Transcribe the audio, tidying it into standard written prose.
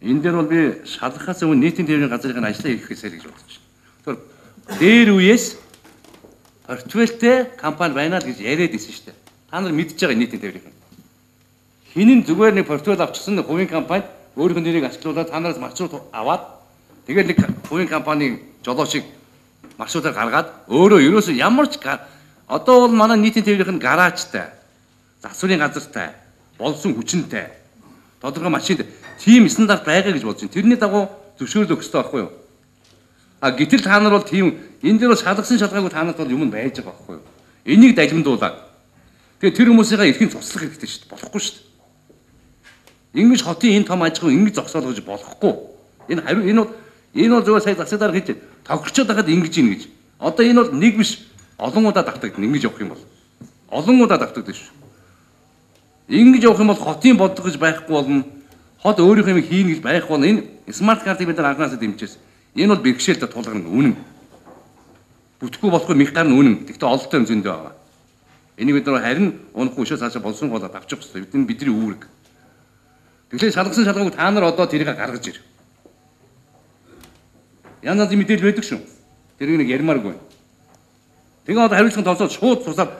Энэ дээр бол би шалгахаас өмнө нийтийн тээврийн газрын ажлаа хийх гэсэн гэж бодож байна. Тэгэхээр дээр үеэс портфельтэй компани байна л гэж яриад исэн шүү дээ. Та нар мэдж байгаа нийтийн тээврийн. Хинэн зүгээр нэг портфель авчихсан хувийн компани өөрийнх нь нэрийг ачлуулаад та нараас маршрут аваад тэгээд нэг хувийн компанийн жолоочийг маршрутаар гаргаад өөрөө ерөөсөө ямар ч одоо бол манай нийтийн тээврийнх нь гаражтай, засварын газартай, болсон хүчинтэй, тодорхой машинтай тийм стандарт байгаа гэж бодож байна. Тэрний дагуу зөвшөөрөл өгөх хэрэгтэй байхгүй юу? Гэтэл та нар бол тийм энэ дээр шалгасан шалгаагүй та нарт бол юм байж байгаа байхгүй юу? Энийг далимдуулаад тэгээд тэр хүмүүсийнхээ эрхийн цуслах хэрэгтэй шүү дээ. Болохгүй шүү дээ. Ингэж хотын энэ том аж ахуйн ингэж зогсоолгож болохгүй. Энэ бол зөвхөн сая засаг дарга хийж тохирчод байхад ингэж ийн гэж. Одоо энэ бол нэг биш олон удаа давтагдана ингэж явах юм бол. Олон удаа давтагдана шүү. Ингэж явах юм бол хотын бодлого гэж байхгүй болно. Хот өөрийнх юм хийн гэж байх болно. Энэ смарт картыг бид нар анхнаасаа дэмжижээс. Энэ бол бэрхшээлтэй тулгарна үнэн. Бүтэхгүй болохгүй мехтар нь үнэн. Тэгтээ ололтой юм зөндөө байгаа. Энийг бид нар харин унахгүй шээ цаашаа болсон болоод авчих хэрэгтэй. Бидний үүрэг. Тэгэхээр шалгасан шалгаагүй та нар одоо тэрийг гаргаж ир. Янз янзын мэдээлэл байдаг шүү. Тэрийг нэг ярмааргүй. Тэгээ одоо хариуцлагын тооцоод шууд цусаад